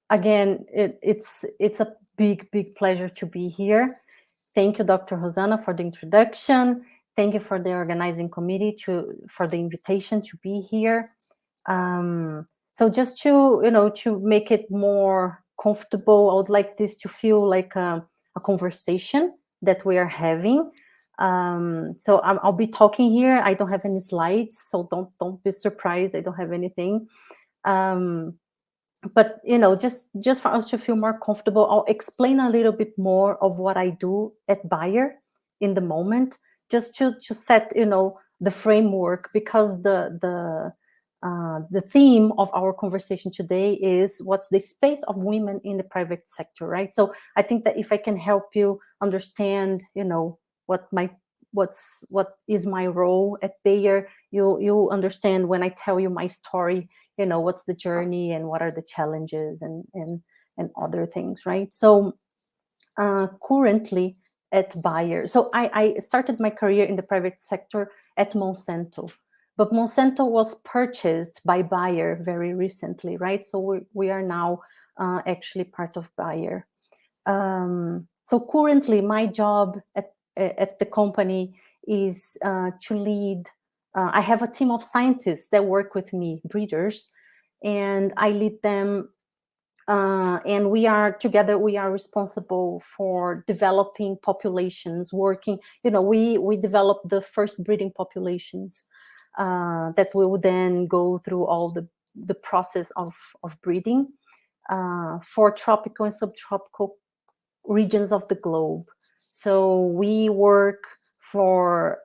Again, it's a big pleasure to be here. Thank you, Dr. Rosanna, for the introduction. Thank you for the organizing committee for the invitation to be here. So just to make it more comfortable, I would like this to feel like a conversation that we are having. So I'll be talking here. I don't have any slides, so don't be surprised. I don't have anything. But just for us to feel more comfortable, I'll explain a little bit more of what I do at Bayer in the moment, just to set the framework, because the theme of our conversation today is what's the space of women in the private sector, right? So I think that if I can help you understand, what is my role at Bayer, you'll understand when I tell you my story, what's the journey and what are the challenges and other things, right? So currently at Bayer, so I started my career in the private sector at Monsanto, but Monsanto was purchased by Bayer very recently, right? So we are now actually part of Bayer. So currently my job at the company is to lead. I have a team of scientists that work with me, breeders, and I lead them. And we are together. We are responsible for developing populations. Working, we develop the first breeding populations that will then go through all the process of breeding for tropical and subtropical regions of the globe. So we work for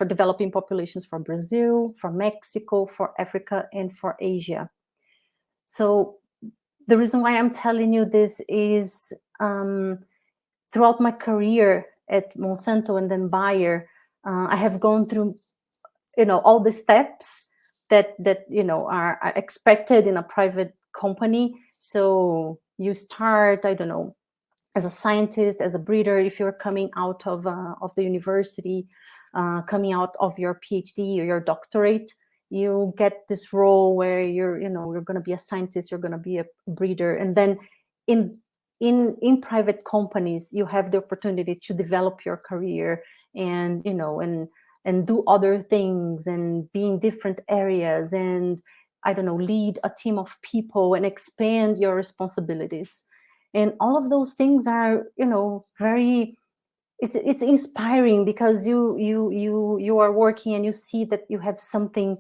developing populations for Brazil, for Mexico, for Africa, and for Asia. So the reason why I'm telling you this is throughout my career at Monsanto and then Bayer, I have gone through, all the steps that are expected in a private company. So you start, I don't know, as a scientist, as a breeder, if you're coming out of the university, coming out of your Ph.D. or your doctorate, you get this role where you're going to be a scientist, you're going to be a breeder, and then in private companies, you have the opportunity to develop your career and do other things and be in different areas and lead a team of people and expand your responsibilities. And all of those things are, very, it's inspiring, because you are working and you see that you have something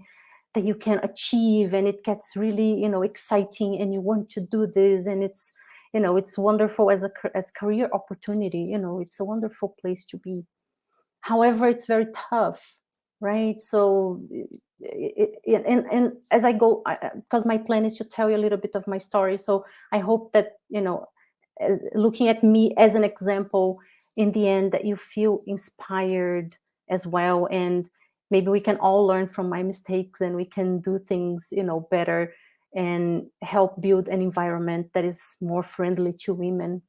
that you can achieve, and it gets really, exciting, and you want to do this, and it's, it's wonderful as career opportunity. It's a wonderful place to be. However, it's very tough, right? So, and as I go, because my plan is to tell you a little bit of my story. So I hope that, looking at me as an example, in the end, that you feel inspired as well, and maybe we can all learn from my mistakes, and we can do things better and help build an environment that is more friendly to women,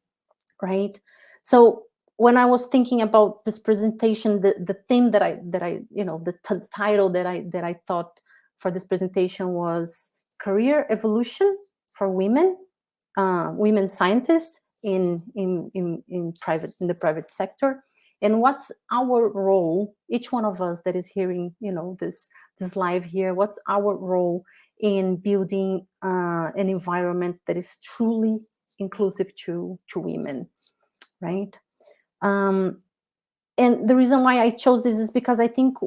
right? So when I was thinking about this presentation, the theme that I the title that I thought for this presentation was career evolution for women scientists in the private sector, and what's our role, each one of us that is hearing this live here, what's our role in building an environment that is truly inclusive to women, right? And the reason why I chose this is because I think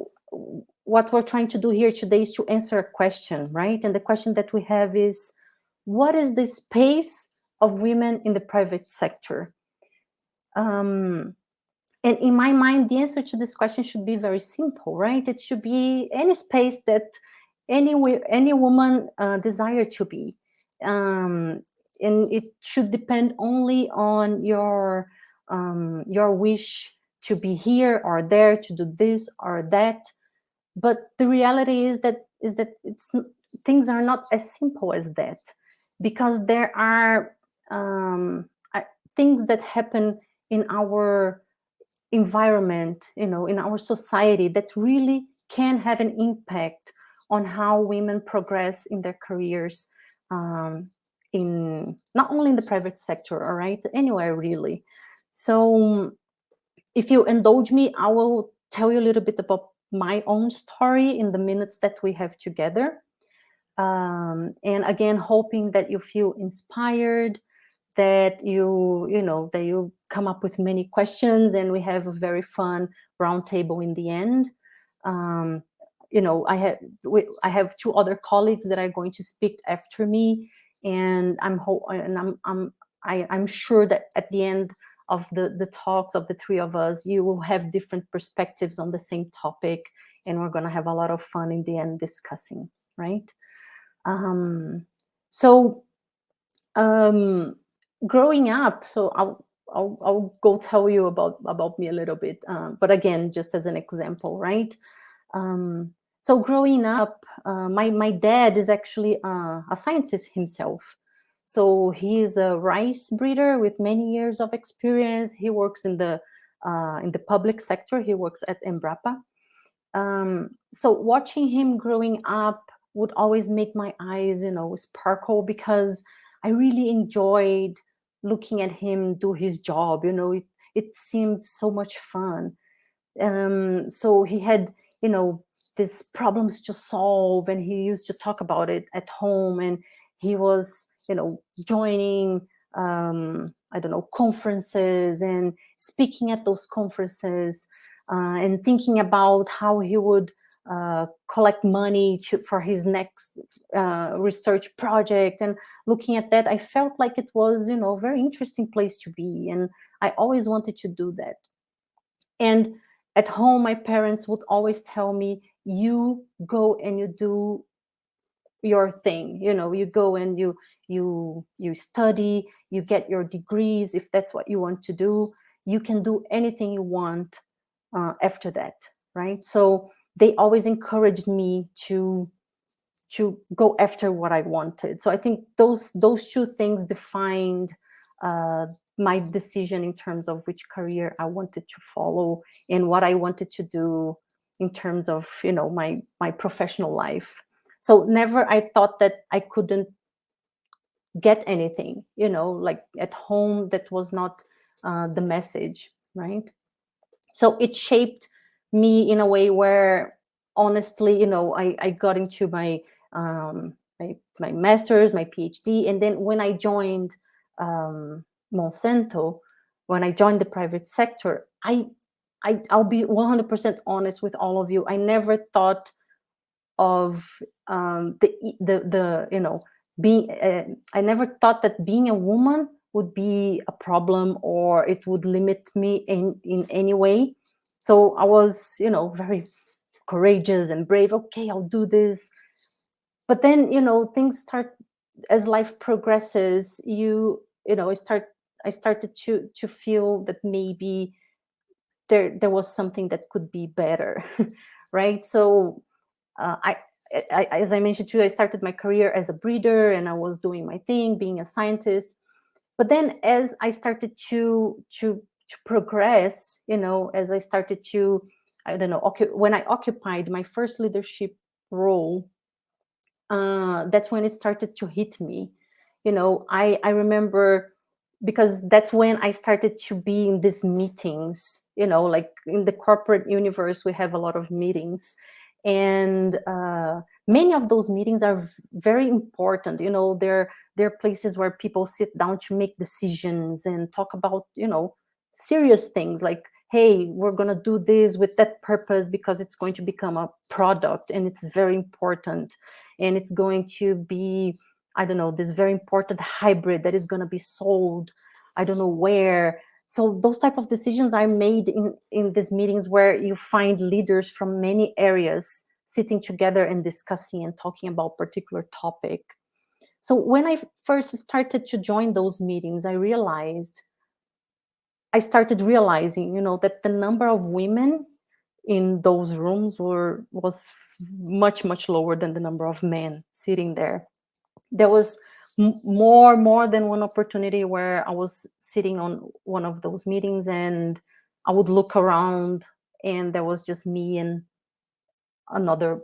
what we're trying to do here today is to answer a question, right? And the question that we have is, what is the space of women in the private sector? And in my mind, the answer to this question should be very simple, right? It should be any space that any woman desire to be. And it should depend only on your wish to be here or there, to do this or that. But the reality is that things are not as simple as that. because there are things that happen in our environment, in our society, that really can have an impact on how women progress in their careers, in not only in the private sector, all right, anywhere really. So if you indulge me, I will tell you a little bit about my own story in the minutes that we have together. And again, hoping that you feel inspired, that you come up with many questions, and we have a very fun roundtable in the end. I have two other colleagues that are going to speak after me, and I'm sure that at the end of the talks of the three of us, you will have different perspectives on the same topic, and we're going to have a lot of fun in the end discussing, right? Growing up, so I'll go tell you about me a little bit, but again, just as an example, right? So growing up, my dad is actually a scientist himself. So he is a rice breeder with many years of experience. He works in the public sector. He works at EMBRAPA. So watching him growing up would always make my eyes, sparkle, because I really enjoyed looking at him do his job. It seemed so much fun. So he had, these problems to solve, and he used to talk about it at home, and he was, joining, conferences and speaking at those conferences, and thinking about how he would collect money for his next research project. And looking at that, I felt like it was, a very interesting place to be, and I always wanted to do that. And at home, my parents would always tell me, you go and you do your thing, you go and you study, you get your degrees. If that's what you want to do, you can do anything you want after that, right? So they always encouraged me to go after what I wanted. So I think those two things defined my decision in terms of which career I wanted to follow and what I wanted to do in terms of, my professional life. So never I thought that I couldn't get anything, like at home, that was not the message, right? So it shaped me in a way where, honestly, I got into my my master's, my PhD, and then when I joined Monsanto, when I joined the private sector, I'll be 100% honest with all of you. I never thought of being. I never thought that being a woman would be a problem, or it would limit me in any way. So I was, very courageous and brave. Okay, I'll do this. But then, things start, as life progresses, I started to feel that maybe there was something that could be better, right? So I, as I mentioned to you, I started my career as a breeder, and I was doing my thing, being a scientist. But then, as I started to progress, as I started to, when I occupied my first leadership role, that's when it started to hit me. I remember, because that's when I started to be in these meetings, like in the corporate universe, we have a lot of meetings. And many of those meetings are very important. They're places where people sit down to make decisions and talk about, serious things like, hey, we're going to do this with that purpose because it's going to become a product, and it's very important. And it's going to be, this very important hybrid that is going to be sold, I don't know where. So those type of decisions are made in these meetings, where you find leaders from many areas sitting together and discussing and talking about particular topic. So when I first started to join those meetings, I started realizing, that the number of women in those rooms was much, much lower than the number of men sitting there. There was more than one opportunity where I was sitting on one of those meetings and I would look around and there was just me and another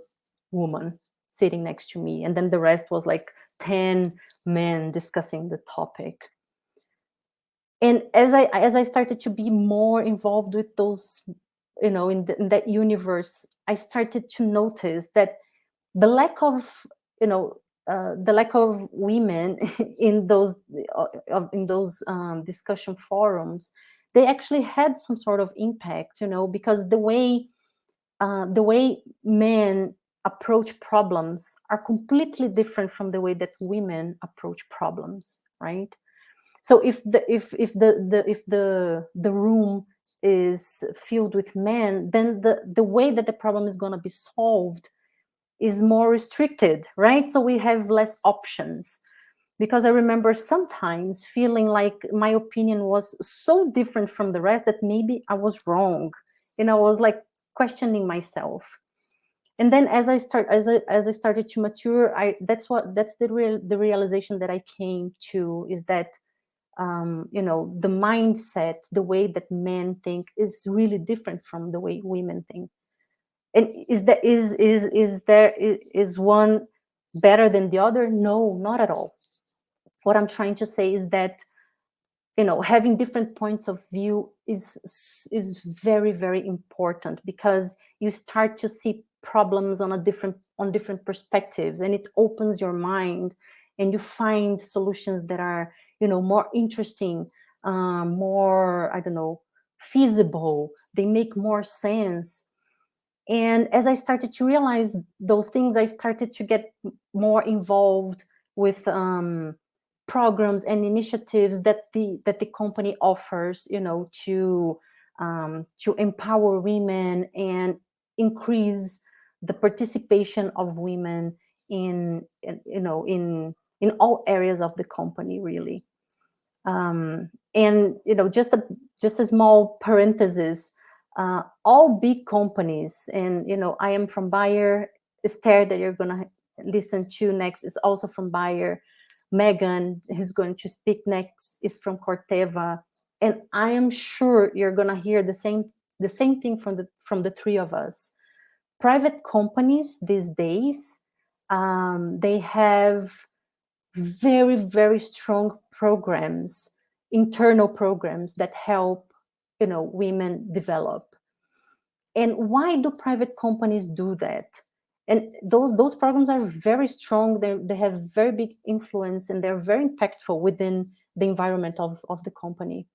woman sitting next to me, and then the rest was like 10 men discussing the topic. And as I started to be more involved with those, in that universe, I started to notice that the lack of, the lack of women in those discussion forums, they actually had some sort of impact, because the way men approach problems are completely different from the way that women approach problems, right? So if the room is filled with men, then the way that the problem is going to be solved is more restricted, right? So we have less options. Because I remember sometimes feeling like my opinion was so different from the rest that maybe I was wrong. I was like questioning myself. And then as I started to mature, that's the realization that I came to, is that the mindset, the way that men think is really different from the way women think. And is one better than the other? No, not at all. What I'm trying to say is that having different points of view is very, very important, because you start to see problems on different perspectives, and it opens your mind, and you find solutions that are more interesting, more, I don't know, feasible. They make more sense. And as I started to realize those things, I started to get more involved with programs and initiatives that the company offers, to empower women and increase the participation of women in all areas of the company, really. And just a small parenthesis. All big companies, and I am from Bayer. Esther, that you're going to listen to next, is also from Bayer. Megan, who's going to speak next, is from Corteva. And I am sure you're going to hear the same thing from the three of us. Private companies these days, they have very, very strong programs, internal programs that help women develop. And why do private companies do that? And those programs are very strong. They have very big influence, and they're very impactful within the environment of the company.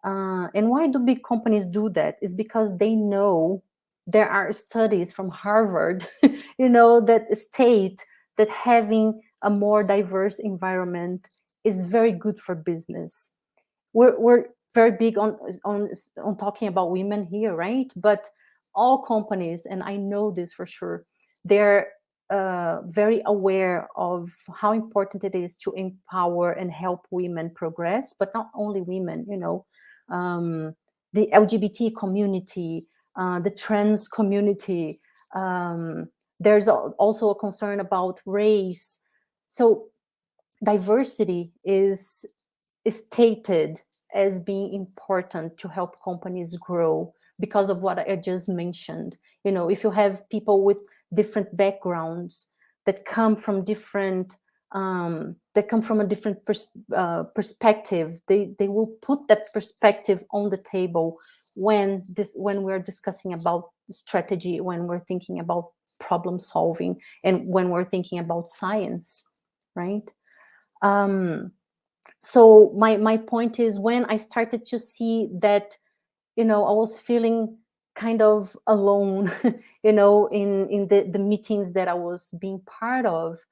And why do big companies do that? Is because they know there are studies from Harvard, that state that having a more diverse environment is very good for business. We're very big on talking about women here, right? But all companies, and I know this for sure, they're very aware of how important it is to empower and help women progress, but not only women, the LGBT community, the trans community. There's also a concern about race. So diversity is stated as being important to help companies grow, because of what I just mentioned. If you have people with different backgrounds that come from a different perspective, they will put that perspective on the table when we're discussing about strategy, when we're thinking about problem solving, and when we're thinking about science, right? So my point is, when I started to see that, I was feeling kind of alone, in the meetings that I was being part of,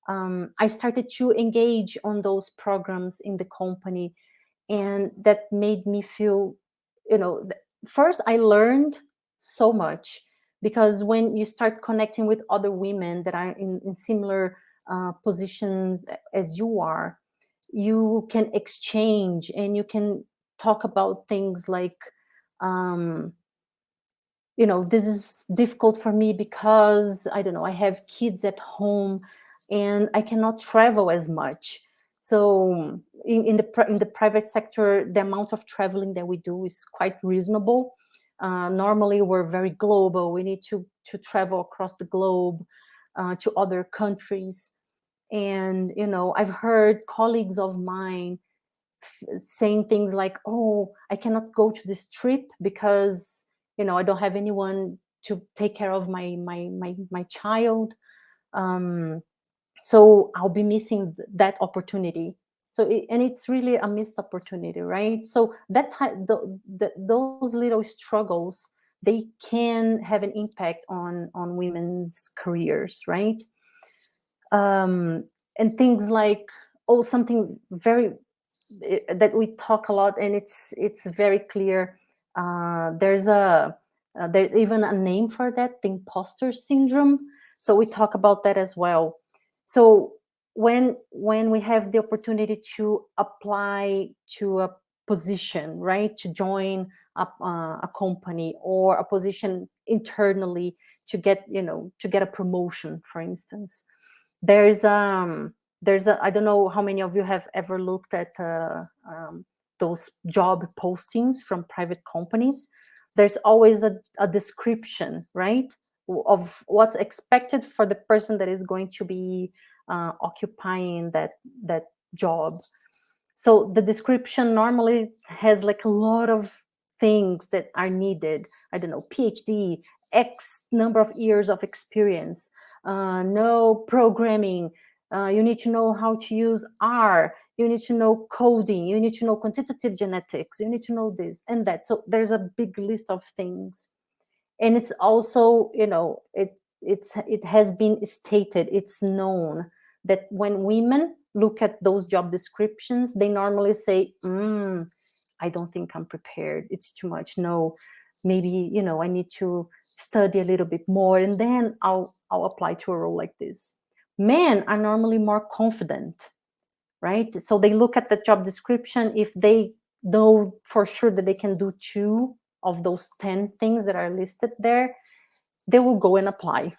I started to engage on those programs in the company, and that made me feel, first I learned so much, because when you start connecting with other women that are in similar positions as you are, you can exchange, and you can talk about things like, this is difficult for me because, I don't know, I have kids at home and I cannot travel as much. So in the private sector, the amount of traveling that we do is quite reasonable. Normally, we're very global. We need to travel across the globe to other countries. And, I've heard colleagues of mine saying things like, oh, I cannot go to this trip because, I don't have anyone to take care of my child. So I'll be missing that opportunity. So and it's really a missed opportunity, right? So that those little struggles, they can have an impact on women's careers, right? And things like, oh, something very that we talk a lot, and it's very clear. There's even a name for that, the imposter syndrome. So we talk about that as well. So when we have the opportunity to apply to a position, right, to join a company or a position internally to get a promotion, for instance, there's I don't know how many of you have ever looked at those job postings from private companies. There's always a description, right, of what's expected for the person that is going to be occupying that job. So the description normally has like a lot of things that are needed. I don't know, PhD, X number of years of experience, no programming. You need to know how to use R. You need to know coding. You need to know quantitative genetics. You need to know this and that. So there's a big list of things. And it's also, it has been stated, it's known that when women look at those job descriptions, they normally say, I don't think I'm prepared. It's too much. No, maybe, I need to study a little bit more, and then I'll apply to a role like this. Men are normally more confident, right? So they look at the job description. If they know for sure that they can do 2 of those 10 things that are listed there, they will go and apply.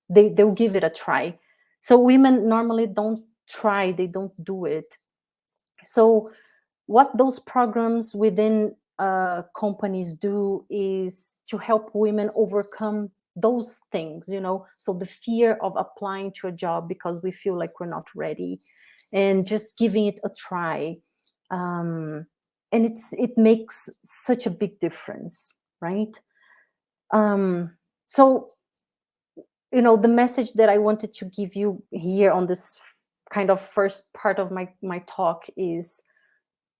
They'll give it a try. So women normally don't try, they don't do it. So what those programs within companies do is to help women overcome those things, so the fear of applying to a job because we feel like we're not ready, and just giving it a try. And it makes such a big difference, right? So the message that I wanted to give you here on this kind of first part of my talk is,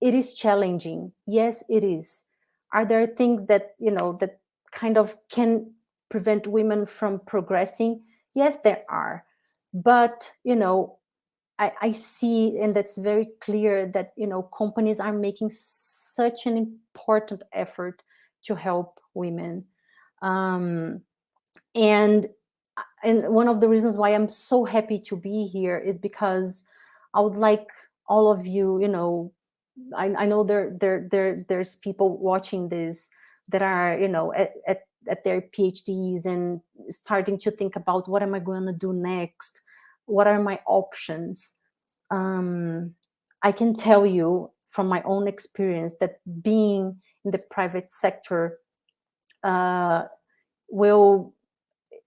it is challenging. Yes, it is. Are there things that that kind of can prevent women from progressing? Yes, there are. But I see, and that's very clear, that companies are making such an important effort to help women. And one of the reasons why I'm so happy to be here is because I would like all of you, I know there's people watching this that are, at their PhDs and starting to think about, what am I going to do next? What are my options? I can tell you from my own experience that being in the private sector will,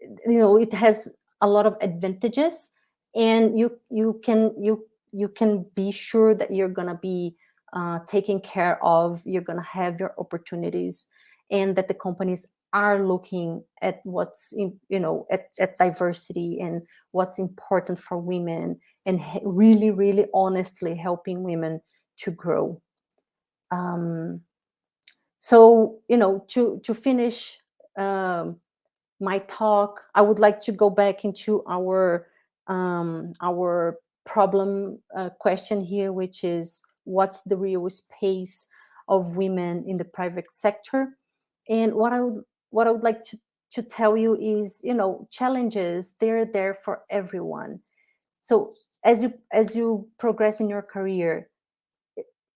it has a lot of advantages, and you can be sure that you're going to be taken care of, you're going to have your opportunities, and that the companies are looking at what's at diversity and what's important for women, and really, really honestly helping women to grow. So to finish my talk, I would like to go back into our problem question here, which is, what's the real space of women in the private sector? And what I would like to tell you is, challenges, they're there for everyone. So as you progress in your career,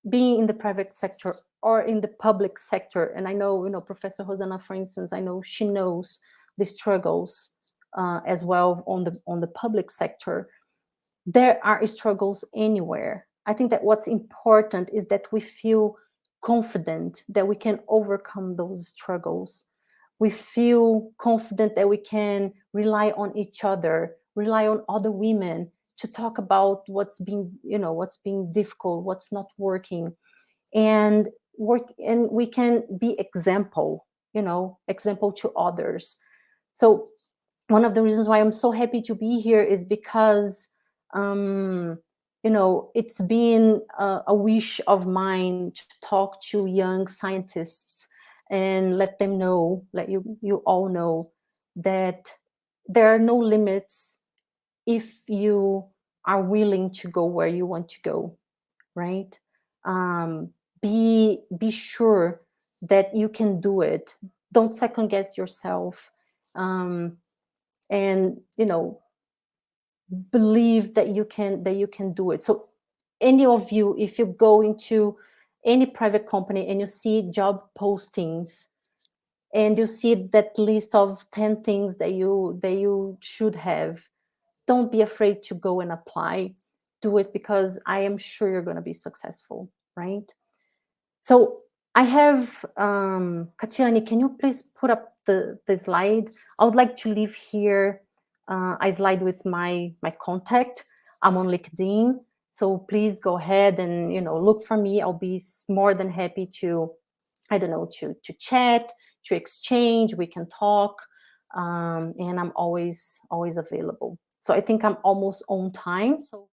being in the private sector or in the public sector, and I know, Professor Rosana, for instance, I know she knows the struggles as well on the public sector. There are struggles anywhere. I think that what's important is that we feel confident that we can overcome those struggles. We feel confident that we can rely on each other, rely on other women to talk about what's being difficult, what's not working, and we can be example to others. So one of the reasons why I'm so happy to be here is because it's been a wish of mine to talk to young scientists and let you all know that there are no limits if you are willing to go where you want to go, right? Be sure that you can do it. Don't second guess yourself, and believe that you can do it. So any of you, if you go into any private company and you see job postings and you see that list of 10 things that you should have, don't be afraid to go and apply. Do it, because I am sure you're going to be successful, right? So I have, Katiani, can you please put up the slide? I would like to leave here a slide with my contact. I'm on LinkedIn, so please go ahead and look for me. I'll be more than happy to, to chat, to exchange. We can talk, and I'm always available. So I think I'm almost on time. So.